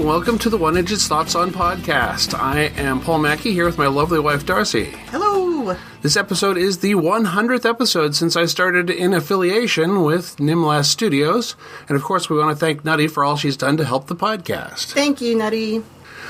welcome to the One Idjit's Thoughts on podcast. I am Paul Mackey here with my lovely wife Darcy. Hello! This episode is the 100th episode since I started in affiliation with Nimlas Studios, and of course we want to thank Nutty for all she's done to help the podcast. Thank you, Nutty.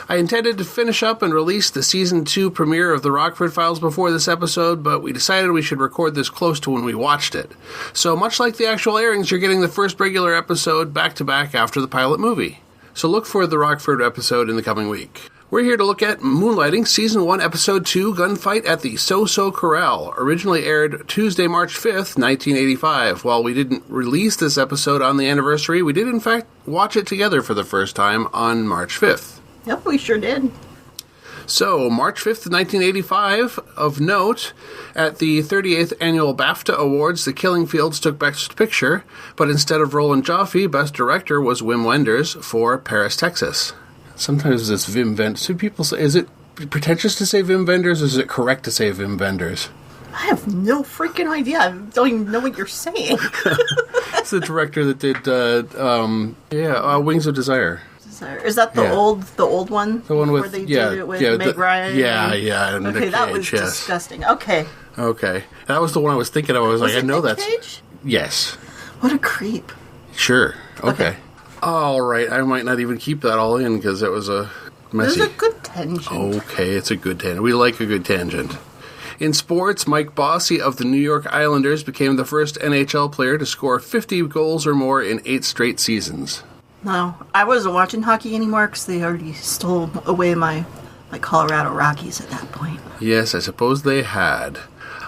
I intended to finish up and release the Season 2 premiere of The Rockford Files before this episode, but we decided we should record this close to when we watched it. So much like the actual airings, you're getting the first regular episode back-to-back after the pilot movie. So look for the Rockford episode in the coming week. We're here to look at Moonlighting, Season 1, Episode 2, Gunfight at the So-So Corral. Originally aired Tuesday, March 5th, 1985. While we didn't release this episode on the anniversary, we did in fact watch it together for the first time on March 5th. Yep, we sure did. So, March 5th, 1985, of note, at the 38th Annual BAFTA Awards, The Killing Fields took Best Picture, but instead of Roland Joffe, Best Director was Wim Wenders for Paris, Texas. Sometimes it's Wim Wenders. Do people say, is it pretentious to say Wim Wenders, or is it correct to say Wim Wenders? I have no freaking idea. I don't even know what you're saying. It's the director that did, Wings of Desire. Is that the old one? The one with, where they did it with Meg Ryan? And okay, Nick that Cage, was yes. disgusting. Okay. That was the one I was thinking of. I was like, I know Nick that's... Cage? Yes. What a creep. Sure. Okay. All right. I might not even keep that all in because it was a messy... It was a good tangent. Okay, it's a good tangent. We like a good tangent. In sports, Mike Bossy of the New York Islanders became the first NHL player to score 50 goals or more in 8 straight seasons. No, I wasn't watching hockey anymore because they already stole away my Colorado Rockies at that point. Yes, I suppose they had.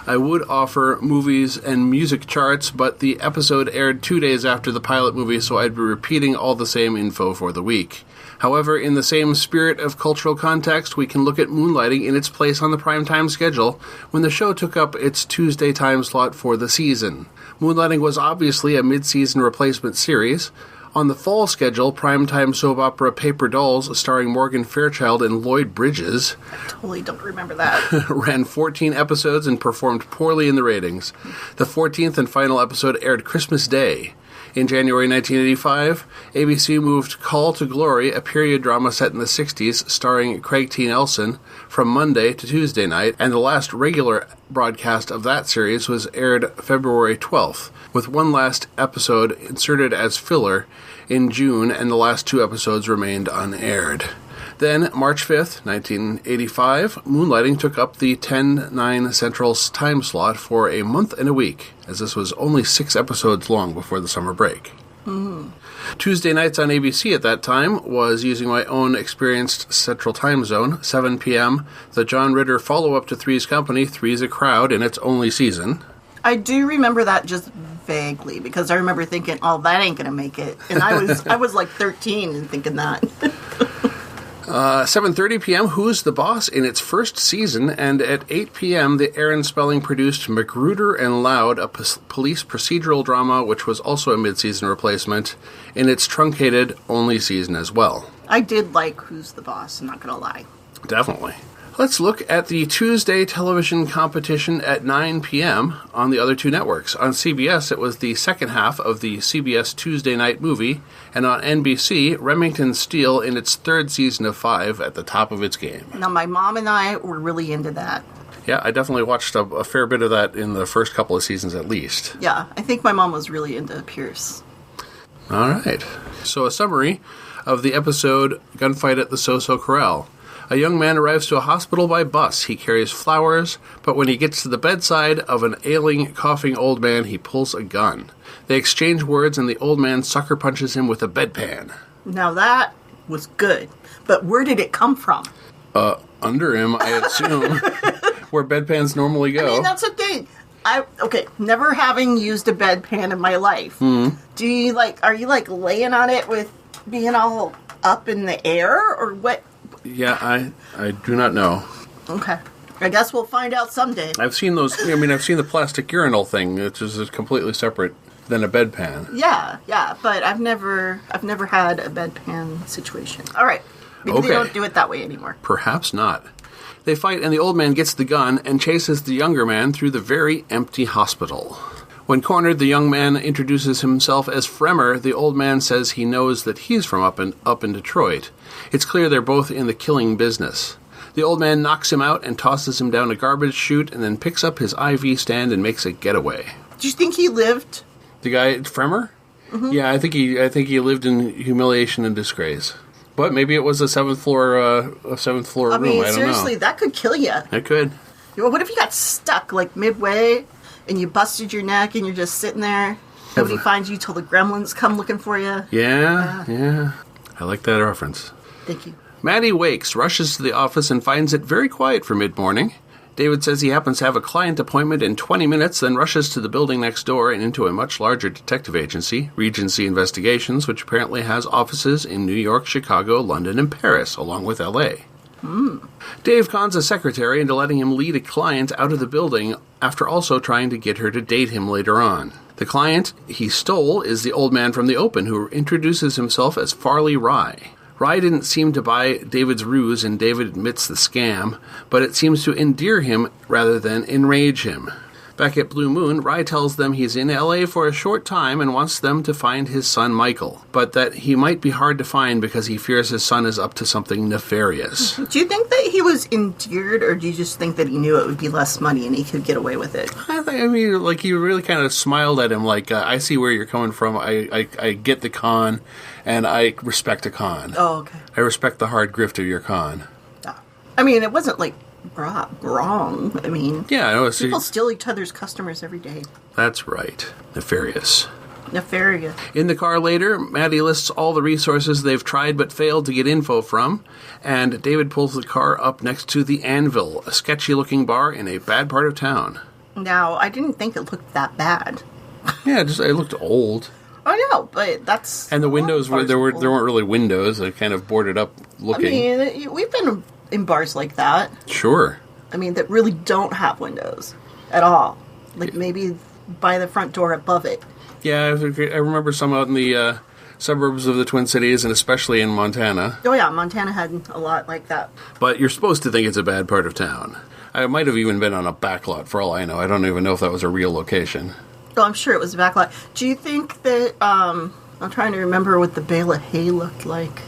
I would offer movies and music charts, but the episode aired 2 days after the pilot movie, so I'd be repeating all the same info for the week. However, in the same spirit of cultural context, we can look at Moonlighting in its place on the primetime schedule when the show took up its Tuesday time slot for the season. Moonlighting was obviously a mid-season replacement series. On the fall schedule, primetime soap opera Paper Dolls, starring Morgan Fairchild and Lloyd Bridges, I totally don't remember that. ran 14 episodes and performed poorly in the ratings. The 14th and final episode aired Christmas Day. In January 1985, ABC moved Call to Glory, a period drama set in the 60s starring Craig T. Nelson, from Monday to Tuesday night, and the last regular broadcast of that series was aired February 12th, with one last episode inserted as filler in June, and the last 2 episodes remained unaired. Then, March 5th, 1985, Moonlighting took up the 10/9 Central time slot for a month and a week, as this was only 6 episodes long before the summer break. Tuesday nights on ABC at that time was, using my own experienced Central Time Zone, 7 p.m., the John Ritter follow-up to Three's Company, Three's a Crowd, in its only season. I do remember that just vaguely, because I remember thinking, oh, that ain't gonna make it. And I was like 13 and thinking that. 7:30 p.m., Who's the Boss in its first season, and at 8 p.m., the Aaron Spelling produced Magruder and Loud, a police procedural drama, which was also a mid-season replacement, in its truncated only season as well. I did like Who's the Boss, I'm not gonna lie. Definitely. Let's look at the Tuesday television competition at 9 p.m. on the other 2 networks. On CBS, it was the second half of the CBS Tuesday Night Movie, and on NBC, Remington Steele in its 3rd season of 5 at the top of its game. Now, my mom and I were really into that. Yeah, I definitely watched a fair bit of that in the first couple of seasons at least. Yeah, I think my mom was really into Pierce. All right. So a summary of the episode Gunfight at the So-So Corral. A young man arrives to a hospital by bus. He carries flowers, but when he gets to the bedside of an ailing, coughing old man, he pulls a gun. They exchange words, and the old man sucker punches him with a bedpan. Now that was good, but where did it come from? Under him, I assume, where bedpans normally go. I mean, that's the thing. Never having used a bedpan in my life. Do you are you laying on it with being all up in the air, or what? Yeah, I do not know. Okay. I guess we'll find out someday. I've seen those. I mean, I've seen the plastic urinal thing, which is completely separate than a bedpan. Yeah, but I've never had a bedpan situation. All right. Maybe they don't do it that way anymore. Perhaps not. They fight, and the old man gets the gun and chases the younger man through the very empty hospital. When cornered, the young man introduces himself as Fremmer. The old man says he knows that he's from up in Detroit. It's clear they're both in the killing business. The old man knocks him out and tosses him down a garbage chute and then picks up his IV stand and makes a getaway. Do you think he lived? The guy, Fremmer? Mm-hmm. Yeah, I think he lived in humiliation and disgrace. But maybe it was a seventh floor room. I don't know. Seriously, that could kill you. It could. What if you got stuck like midway and you busted your neck and you're just sitting there? Nobody finds you till the gremlins come looking for you. Yeah. I like that reference. Thank you. Maddie wakes, rushes to the office, and finds it very quiet for mid-morning. David says he happens to have a client appointment in 20 minutes, then rushes to the building next door and into a much larger detective agency, Regency Investigations, which apparently has offices in New York, Chicago, London, and Paris, along with L.A. Dave cons a secretary into letting him lead a client out of the building after also trying to get her to date him later on. The client he stole is the old man from the Open, who introduces himself as Farley Rye. Rye didn't seem to buy David's ruse, and David admits the scam, but it seems to endear him rather than enrage him. Back at Blue Moon, Rye tells them he's in L.A. for a short time and wants them to find his son Michael, but that he might be hard to find because he fears his son is up to something nefarious. Do you think that he was endeared, or do you just think that he knew it would be less money and he could get away with it? I mean, like, he really kind of smiled at him, like, I see where you're coming from. I get the con, and I respect a con. Oh, okay. I respect the hard grift of your con. I mean, it wasn't, like, wrong. I mean, yeah, people steal each other's customers every day. That's right. Nefarious. In the car later, Maddie lists all the resources they've tried but failed to get info from, and David pulls the car up next to the Anvil, a sketchy-looking bar in a bad part of town. Now, I didn't think it looked that bad. Yeah, it looked old. I know, but that's... And the windows, there weren't really windows. They kind of boarded up looking. I mean, we've been in bars like that. Sure. I mean, that really don't have windows at all. Like, maybe by the front door above it. Yeah, I remember some out in the suburbs of the Twin Cities, and especially in Montana. Oh, yeah, Montana had a lot like that. But you're supposed to think it's a bad part of town. I might have even been on a backlot, for all I know. I don't even know if that was a real location. Oh, I'm sure it was a backlot. Do you think that, I'm trying to remember what the bale of hay looked like.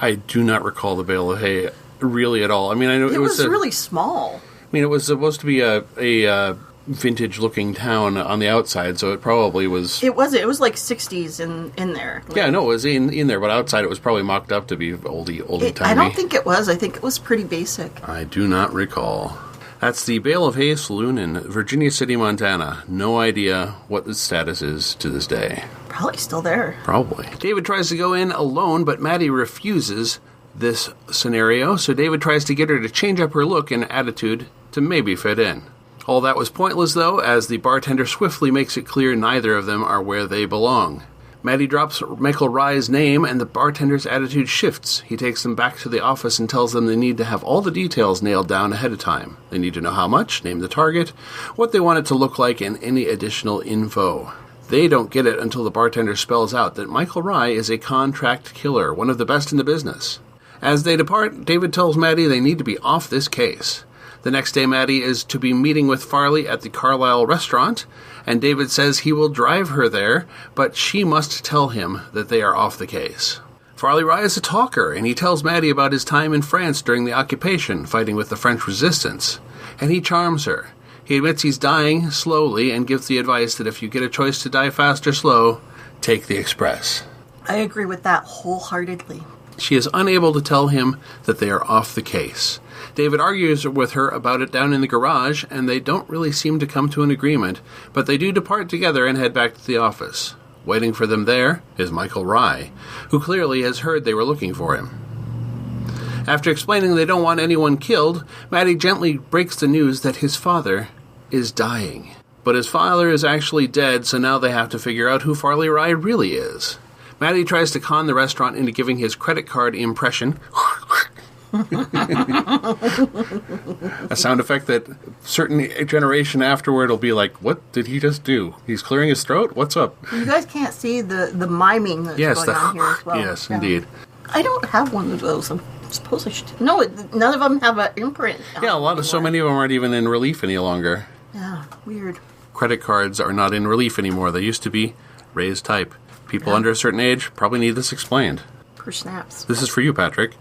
I do not recall the bale of hay really at all. I mean, I know it was really small. I mean, it was supposed to be a vintage-looking town on the outside, so it probably was... It was like 60s in there. Like, yeah, no, it was in there, but outside it was probably mocked up to be oldie-timey. I don't think it was. I think it was pretty basic. I do not recall. That's the Bale of Hay Saloon in Virginia City, Montana. No idea what the status is to this day. Probably still there. Probably. David tries to go in alone, but Maddie refuses this scenario, so David tries to get her to change up her look and attitude to maybe fit in. All that was pointless, though, as the bartender swiftly makes it clear neither of them are where they belong. Maddie drops Michael Rye's name, and the bartender's attitude shifts. He takes them back to the office and tells them they need to have all the details nailed down ahead of time. They need to know how much, name the target, what they want it to look like, and any additional info. They don't get it until the bartender spells out that Michael Rye is a contract killer, one of the best in the business. As they depart, David tells Maddie they need to be off this case. The next day, Maddie is to be meeting with Farley at the Carlisle restaurant, and David says he will drive her there, but she must tell him that they are off the case. Farley Rye is a talker, and he tells Maddie about his time in France during the occupation, fighting with the French resistance, and he charms her. He admits he's dying slowly and gives the advice that if you get a choice to die fast or slow, take the express. I agree with that wholeheartedly. She is unable to tell him that they are off the case. David argues with her about it down in the garage, and they don't really seem to come to an agreement, but they do depart together and head back to the office. Waiting for them there is Michael Rye, who clearly has heard they were looking for him. After explaining they don't want anyone killed, Maddie gently breaks the news that his father is dying. But his father is actually dead, so now they have to figure out who Farley Rye really is. Maddie tries to con the restaurant into giving his credit card impression. A sound effect that certain generation afterward will be like, what did he just do? He's clearing his throat? What's up? You guys can't see the miming that's going on here as well. Yes, yeah. Indeed. I don't have one of those. I suppose I should. No, none of them have an imprint. Yeah, so many of them aren't even in relief any longer. Yeah, weird. credit cards are not in relief anymore. They used to be raised type. People under a certain age probably need this explained. Per snaps. This is for you, Patrick.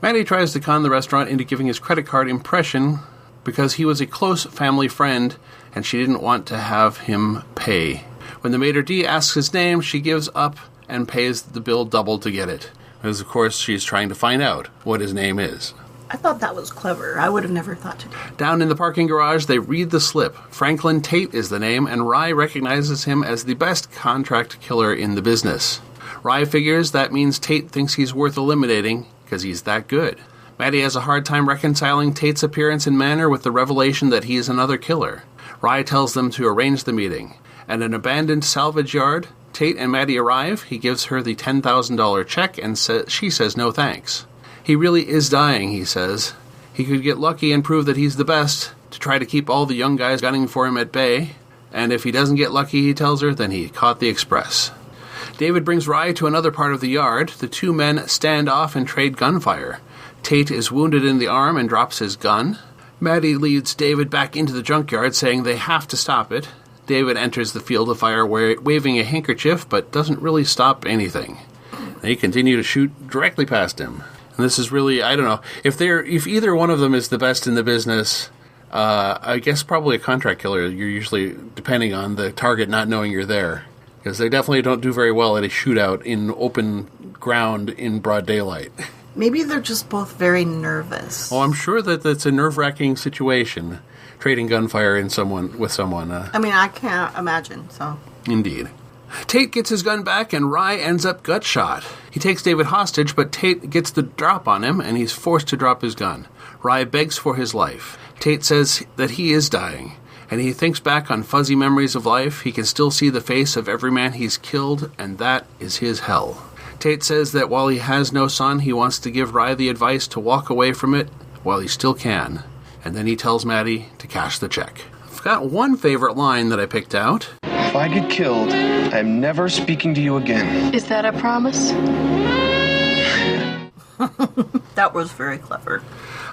Matty tries to con the restaurant into giving his credit card impression because he was a close family friend and she didn't want to have him pay. When the maitre d' asks his name, she gives up and pays the bill double to get it. Because, of course, she's trying to find out what his name is. I thought that was clever. I would have never thought to do it. Down in the parking garage, they read the slip. Franklin Tate is the name, and Rye recognizes him as the best contract killer in the business. Rye figures that means Tate thinks he's worth eliminating because he's that good. Matty has a hard time reconciling Tate's appearance and manner with the revelation that he is another killer. Rye tells them to arrange the meeting. At an abandoned salvage yard, Tate and Matty arrive. He gives her the $10,000 check and she says no thanks. He really is dying, he says. He could get lucky and prove that he's the best to try to keep all the young guys gunning for him at bay. And if he doesn't get lucky, he tells her, then he caught the express. David brings Rye to another part of the yard. The two men stand off and trade gunfire. Tate is wounded in the arm and drops his gun. Matty leads David back into the junkyard, saying they have to stop it. David enters the field of fire waving a handkerchief, but doesn't really stop anything. They continue to shoot directly past him. And this is really, I don't know, if either one of them is the best in the business, I guess probably a contract killer, you're usually depending on the target not knowing you're there. Because they definitely don't do very well at a shootout in open ground in broad daylight. Maybe they're just both very nervous. Oh, I'm sure that that's a nerve-wracking situation, trading gunfire with someone. I mean, I can't imagine, so. Indeed. Tate gets his gun back, and Rye ends up gut shot. He takes David hostage, but Tate gets the drop on him, and he's forced to drop his gun. Rye begs for his life. Tate says that he is dying, and he thinks back on fuzzy memories of life. He can still see the face of every man he's killed, and that is his hell. Tate says that while he has no son, he wants to give Rye the advice to walk away from it while he still can. And then he tells Matty to cash the check. I've got one favorite line that I picked out. If I get killed, I'm never speaking to you again. Is that a promise? That was very clever.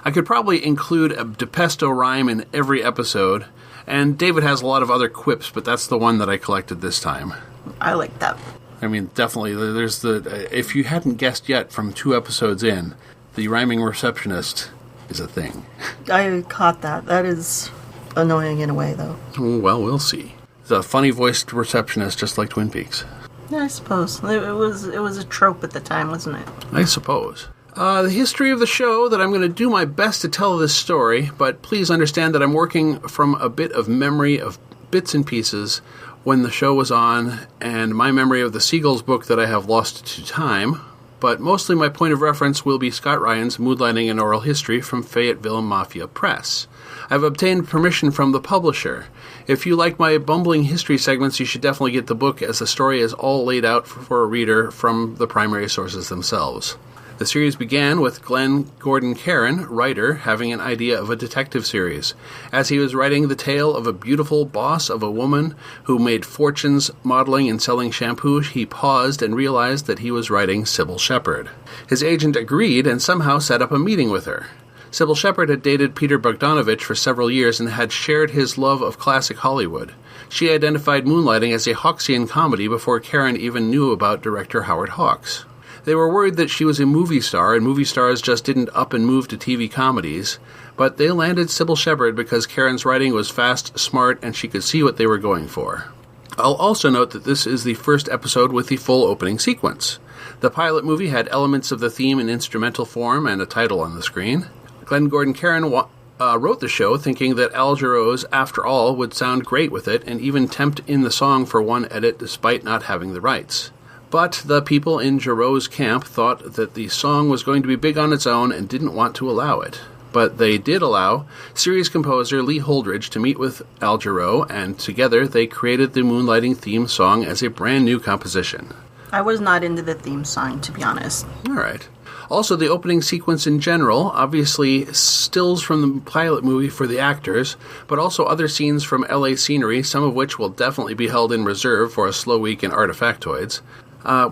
I could probably include a DePesto rhyme in every episode, and David has a lot of other quips, but that's the one that I collected this time. I like that. I mean, definitely, there's if you hadn't guessed yet from 2 episodes in, the rhyming receptionist is a thing. I caught that. That is annoying in a way, though. Well, we'll see. It's a funny-voiced receptionist, just like Twin Peaks. Yeah, I suppose. It was a trope at the time, wasn't it? I suppose. The history of the show, that I'm going to do my best to tell this story, but please understand that I'm working from a bit of memory of bits and pieces when the show was on, and my memory of the Seagulls book that I have lost to time, but mostly my point of reference will be Scott Ryan's Moonlighting and Oral History from Fayetteville Mafia Press. I've obtained permission from the publisher. If you like my bumbling history segments, you should definitely get the book, as the story is all laid out for a reader from the primary sources themselves. The series began with Glenn Gordon Caron, writer, having an idea of a detective series. As he was writing the tale of a beautiful boss of a woman who made fortunes modeling and selling shampoo, he paused and realized that he was writing Sybil Shepherd. His agent agreed and somehow set up a meeting with her. Sybil Shepherd had dated Peter Bogdanovich for several years and had shared his love of classic Hollywood. She identified Moonlighting as a Hawksian comedy before Caron even knew about director Howard Hawks. They were worried that she was a movie star, and movie stars just didn't up and move to TV comedies, but they landed Sybil Shepherd because Caron's writing was fast, smart, and she could see what they were going for. I'll also note that this is the first episode with the full opening sequence. The pilot movie had elements of the theme in instrumental form and a title on the screen. Glenn Gordon Caron wrote the show thinking that Al Jarreau's After All would sound great with it, and even tempt in the song for one edit despite not having the rights. But the people in Jarreau's camp thought that the song was going to be big on its own and didn't want to allow it. But they did allow series composer Lee Holdridge to meet with Al Jarreau, and together they created the Moonlighting theme song as a brand new composition. I was not into the theme song, to be honest. All right. Also, the opening sequence in general, obviously stills from the pilot movie for the actors, but also other scenes from LA scenery, some of which will definitely be held in reserve for a slow week in Artifactoids.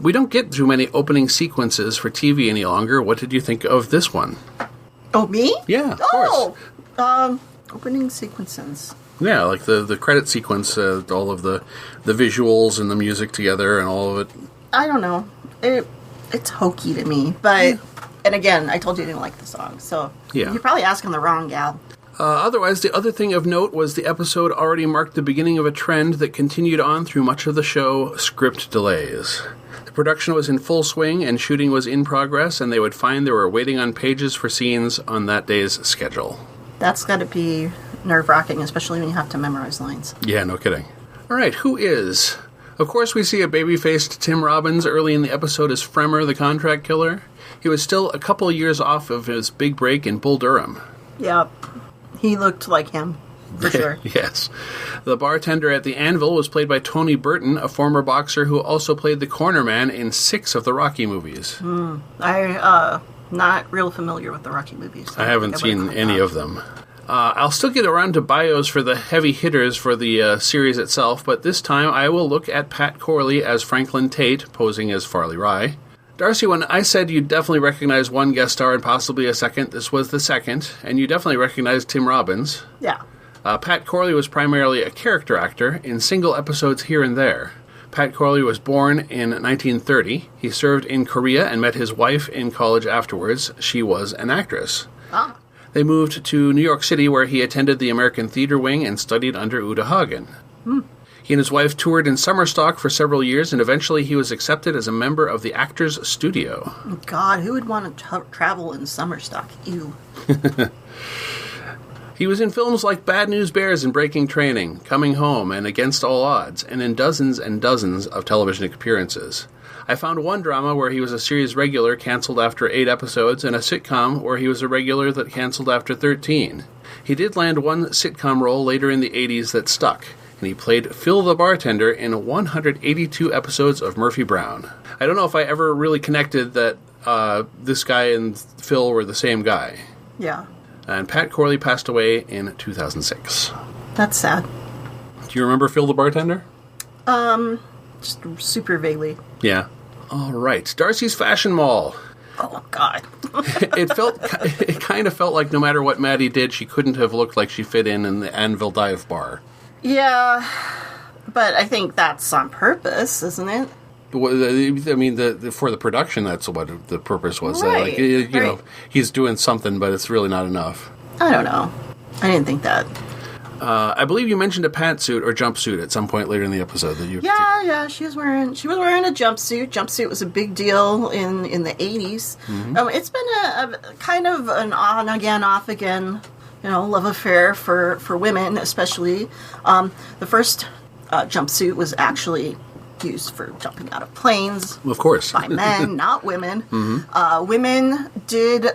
We don't get too many opening sequences for TV any longer. What did you think of this one? Oh, me? Yeah, of course. Opening sequences. Yeah, like the credit sequence, all of the visuals and the music together and all of it. I don't know. It's hokey to me, but... And again, I told you I didn't like the song, so yeah. You're probably asking the wrong gal. Otherwise, the other thing of note was the episode already marked the beginning of a trend that continued on through much of the show, script delays. The production was in full swing and shooting was in progress, and they would find they were waiting on pages for scenes on that day's schedule. That's got to be nerve-wracking, especially when you have to memorize lines. Yeah, no kidding. All right, who is? Of course, we see a baby-faced Tim Robbins early in the episode as Fremer, the contract killer. He was still a couple of years off of his big break in Bull Durham. Yep. He looked like him, for sure. Yes. The bartender at the Anvil was played by Tony Burton, a former boxer who also played the cornerman in 6 of the Rocky movies. I'm not real familiar with the Rocky movies. So I haven't seen any of them. I'll still get around to bios for the heavy hitters for the series itself, but this time I will look at Pat Corley as Franklin Tate, posing as Farley Rye. Darcy, when I said you'd definitely recognize one guest star and possibly a second, this was the second, and you definitely recognized Tim Robbins. Yeah. Pat Corley was primarily a character actor in single episodes here and there. Pat Corley was born in 1930. He served in Korea and met his wife in college afterwards. She was an actress. Ah. They moved to New York City, where he attended the American Theater Wing and studied under Uta Hagen. He and his wife toured in summer stock for several years, and eventually he was accepted as a member of the Actors Studio. God, who would want to travel in summer stock? Ew. He was in films like Bad News Bears and Breaking Training, Coming Home, and Against All Odds, and in dozens and dozens of television appearances. I found one drama where he was a series regular canceled after 8 episodes, and a sitcom where he was a regular that canceled after 13. He did land one sitcom role later in the 80s that stuck, and he played Phil the bartender in 182 episodes of Murphy Brown. I don't know if I ever really connected that this guy and Phil were the same guy. Yeah. And Pat Corley passed away in 2006. That's sad. Do you remember Phil the bartender? Just super vaguely. Yeah. All right. Darcy's Fashion Mall. Oh, God. It kind of felt like no matter what Maddie did, she couldn't have looked like she fit in the Anvil dive bar. Yeah, but I think that's on purpose, isn't it? I mean, for the production, that's what the purpose was. Right, Like, you know, he's doing something, but it's really not enough. I don't know. I didn't think that. I believe you mentioned a pantsuit or jumpsuit at some point later in the episode that you. Yeah, she was wearing a jumpsuit. Jumpsuit was a big deal in the 80s. Mm-hmm. It's been a kind of an on again, off again, love affair for women, especially. The first jumpsuit was actually used for jumping out of planes. Of course. By men, not women. Mm-hmm. Women did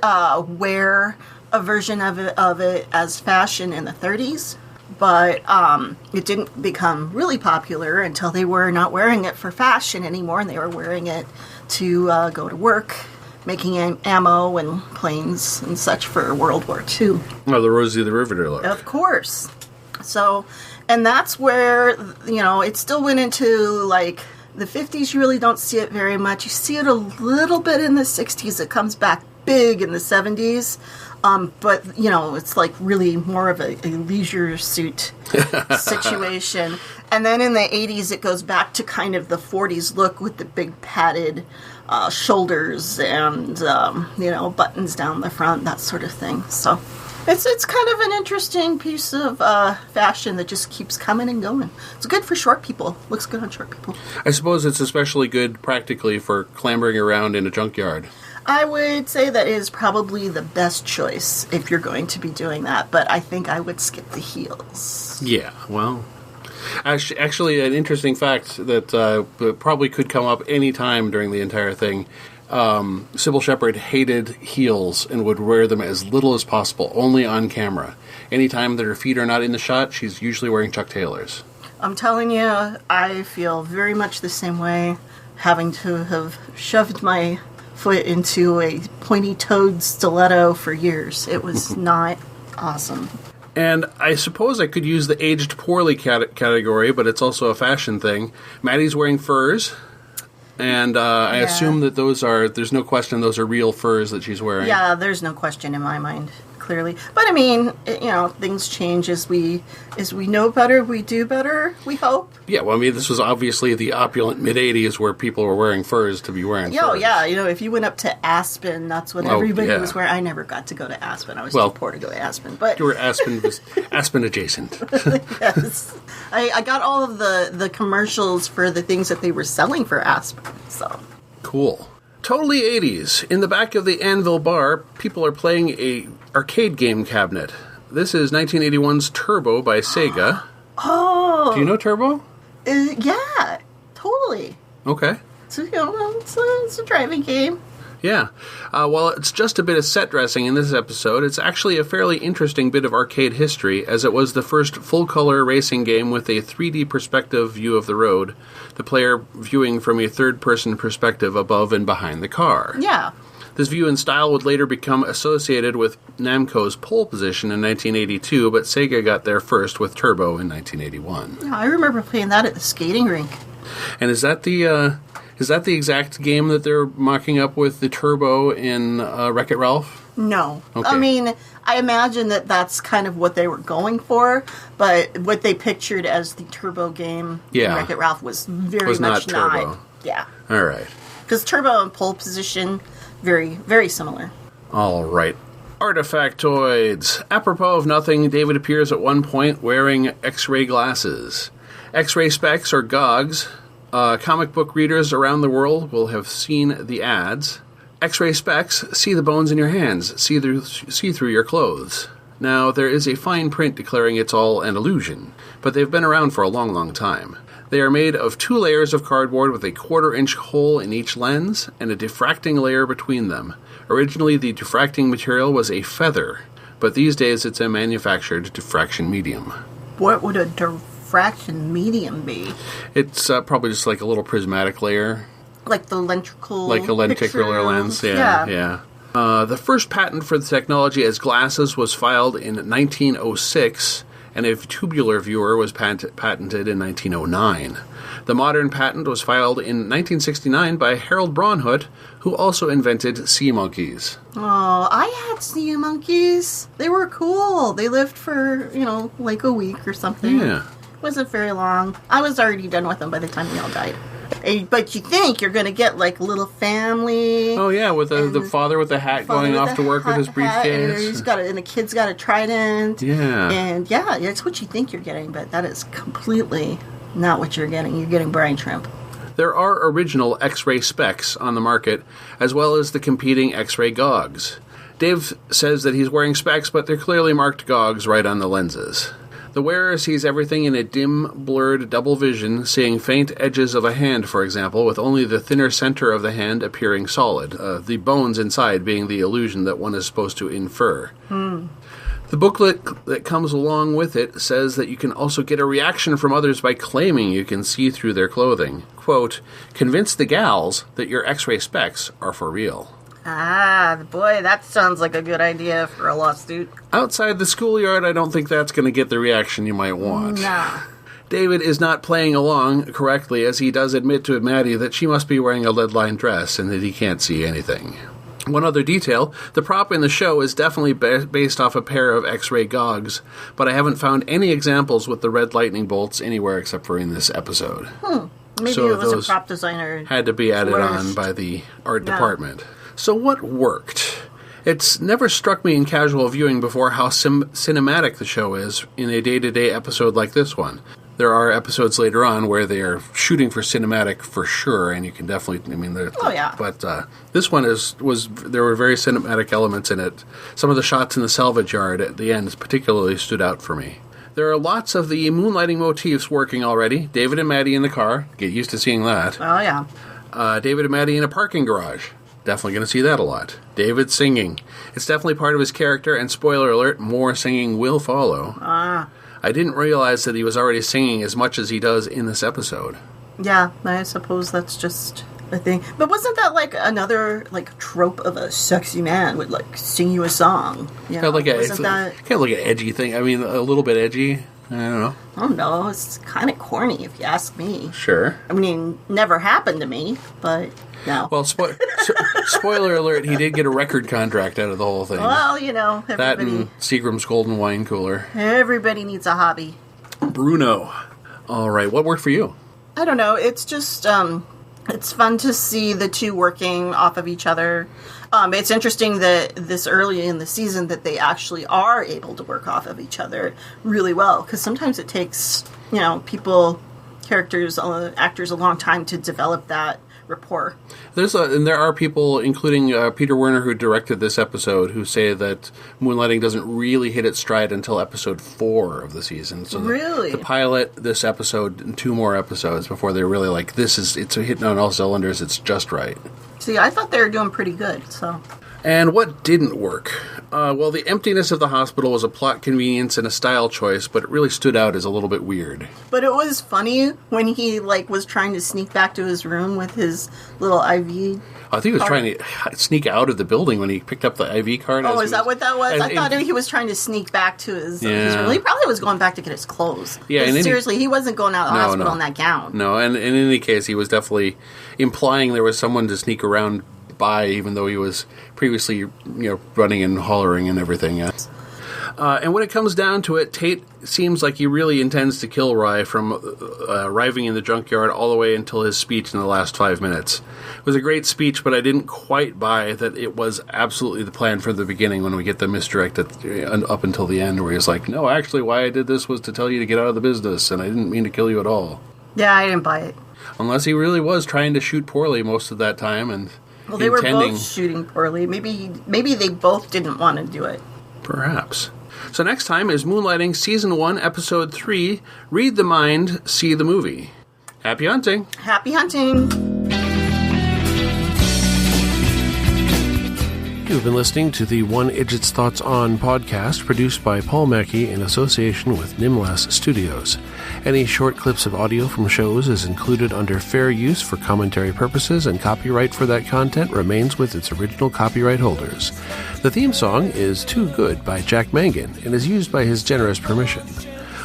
wear a version of it as fashion in the 30s. But it didn't become really popular until they were not wearing it for fashion anymore, and they were wearing it to go to work, making ammo and planes and such for World War II. Oh, the Rosie the Riveter look. Of course. So, and that's where, it still went into, like, the 50s. You really don't see it very much. You see it a little bit in the 60s. It comes back big in the 70s. But, it's like really more of a leisure suit situation. And then in the 80s, it goes back to kind of the 40s look with the big padded shoulders and, buttons down the front, that sort of thing. So it's kind of an interesting piece of fashion that just keeps coming and going. It's good for short people. Looks good on short people. I suppose it's especially good practically for clambering around in a junkyard. I would say that is probably the best choice if you're going to be doing that, but I think I would skip the heels. Yeah, well, actually an interesting fact that probably could come up any time during the entire thing. Sybil Shepherd hated heels and would wear them as little as possible, only on camera. Anytime that her feet are not in the shot, she's usually wearing Chuck Taylors. I'm telling you, I feel very much the same way, having to have shoved my foot into a pointy-toed stiletto for years. It was not awesome. And I suppose I could use the aged poorly category, but it's also a fashion thing. Maddie's wearing furs, and I assume that there's no question those are real furs that she's wearing. Yeah, there's no question in my mind. clearly. But I mean, things change as we know better, we do better, we hope. Yeah, well, I mean, this was obviously the opulent mid-'80s where people were wearing furs to be wearing furs. Oh, yeah. If you went up to Aspen, that's what everybody was wearing. I never got to go to Aspen. I was too poor to go to Aspen. But you were Aspen adjacent. Yes. I got all of the commercials for the things that they were selling for Aspen. So cool. Totally 80s. In the back of the Anvil Bar, people are playing a arcade game cabinet. This is 1981's Turbo by Sega. Oh. Do you know Turbo? Yeah, totally. Okay. So, it's a driving game. Yeah. While it's just a bit of set dressing in this episode, it's actually a fairly interesting bit of arcade history, as it was the first full-color racing game with a 3D perspective view of the road, the player viewing from a third-person perspective above and behind the car. Yeah. This view and style would later become associated with Namco's pole position in 1982, but Sega got there first with Turbo in 1981. Yeah, I remember playing that at the skating rink. And is that the exact game that they're mocking up with the Turbo in Wreck-It Ralph? No. Okay. I mean, I imagine that that's kind of what they were going for, but what they pictured as the Turbo game in Wreck-It Ralph was very much not Turbo. Yeah. All right. Because Turbo and pole position, very, very similar. All right. Artifactoids. Apropos of nothing, David appears at one point wearing X-ray glasses. X-ray specs, or GOGs. Comic book readers around the world will have seen the ads. X-ray specs, see the bones in your hands, see through your clothes. Now, there is a fine print declaring it's all an illusion, but they've been around for a long, long time. They are made of 2 layers of cardboard with a 1/4-inch hole in each lens and a diffracting layer between them. Originally, the diffracting material was a feather, but these days it's a manufactured diffraction medium. What would a diffraction medium be? It's probably just like a little prismatic layer. Like the lenticular Like a lenticular lens, yeah. The first patent for the technology as glasses was filed in 1906, and a tubular viewer was patented in 1909. The modern patent was filed in 1969 by Harold Braunhut, who also invented sea monkeys. Oh, I had sea monkeys. They were cool. They lived for, like a week or something. Yeah. Wasn't very long. I was already done with them by the time they all died. But you think you're going to get, like, a little family. Oh, yeah, with the father with the hat going off to work with his briefcase. And the kid's got a trident. Yeah. And, yeah, it's what you think you're getting, but that is completely not what you're getting. You're getting brine shrimp. There are original X-ray specs on the market, as well as the competing X-ray GOGs. Dave says that he's wearing specs, but they're clearly marked GOGs right on the lenses. The wearer sees everything in a dim, blurred double vision, seeing faint edges of a hand, for example, with only the thinner center of the hand appearing solid, the bones inside being the illusion that one is supposed to infer. The booklet that comes along with it says that you can also get a reaction from others by claiming you can see through their clothing. Quote, convince the gals that your X-ray specs are for real. Ah, boy, that sounds like a good idea for a lawsuit. Outside the schoolyard, I don't think that's going to get the reaction you might want. Nah. David is not playing along correctly, as he does admit to Maddie that she must be wearing a lead-lined dress and that he can't see anything. One other detail, the prop in the show is definitely based off a pair of X-ray GOGs, but I haven't found any examples with the red lightning bolts anywhere except for in this episode. Maybe so it was a prop designer. Had to be added on by the art department. So what worked? It's never struck me in casual viewing before how cinematic the show is in a day-to-day episode like this one. There are episodes later on where they are shooting for cinematic for sure, and you can definitely, But this one there were very cinematic elements in it. Some of the shots in the salvage yard at the end particularly stood out for me. There are lots of the moonlighting motifs working already. David and Maddie in the car. Get used to seeing that. Oh, yeah. David and Maddie in a parking garage. Definitely going to see that a lot. David singing. It's definitely part of his character, and spoiler alert, more singing will follow. I didn't realize that he was already singing as much as he does in this episode. Yeah, I suppose that's just a thing. But wasn't that like another trope of a sexy man would sing you a song? Kind of like an edgy thing. I mean, a little bit edgy. I don't know. I don't know. It's kind of corny, if you ask me. Sure. I mean, never happened to me, but no. Well, spoiler alert, he did get a record contract out of the whole thing. Well, everybody... That and Seagram's Golden Wine Cooler. Everybody needs a hobby. Bruno. All right, what worked for you? I don't know. It's just... it's fun to see the two working off of each other. It's interesting that this early in the season that they actually are able to work off of each other really well. Because sometimes it takes, characters, actors a long time to develop that rapport. There are people, including Peter Werner, who directed this episode, who say that Moonlighting doesn't really hit its stride until episode 4 of the season. So really? The pilot, this episode, and 2 more episodes before they're really like, it's hitting on all cylinders, it's just right. See, I thought they were doing pretty good, so... And what didn't work? Well, the emptiness of the hospital was a plot convenience and a style choice, but it really stood out as a little bit weird. But it was funny when he, was trying to sneak back to his room with his little IV. I think he was trying to sneak out of the building when he picked up the IV card. Oh, is that what that was? I thought he was trying to sneak back to his room. He probably was going back to get his clothes. Yeah, seriously, he wasn't going out of the hospital in that gown. No, and in any case, he was definitely implying there was someone to sneak around by, even though he was previously, running and hollering and everything. And when it comes down to it, Tate seems like he really intends to kill Rye from arriving in the junkyard all the way until his speech in the last 5 minutes. It was a great speech, but I didn't quite buy that it was absolutely the plan from the beginning when we get the misdirect up until the end, where he's like, no, actually, why I did this was to tell you to get out of the business, and I didn't mean to kill you at all. Yeah, I didn't buy it. Unless he really was trying to shoot poorly most of that time, and... Well, they were both shooting poorly. Maybe they both didn't want to do it. Perhaps. So next time is Moonlighting Season 1, Episode 3, Read the Mind, See the Movie. Happy hunting! Happy hunting! You've been listening to the One Idjit's Thoughts On podcast, produced by Paul Mackey in association with Nimlas Studios. Any short clips of audio from shows is included under fair use for commentary purposes, and copyright for that content remains with its original copyright holders. The theme song is Too Good by Jack Mangan and is used by his generous permission.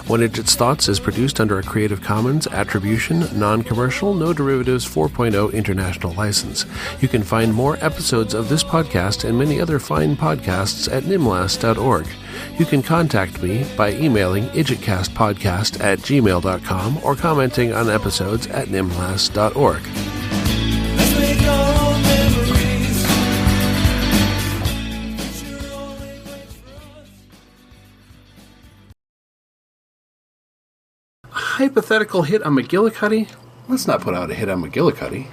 One Idjit's Thoughts is produced under a Creative Commons Attribution, Non-Commercial, No Derivatives 4.0 International License. You can find more episodes of this podcast and many other fine podcasts at nimlas.org. You can contact me by emailing idjitcastpodcast@gmail.com or commenting on episodes at nimlas.org. Let's make our own memories. Hypothetical hit on McGillicuddy? Let's not put out a hit on McGillicuddy.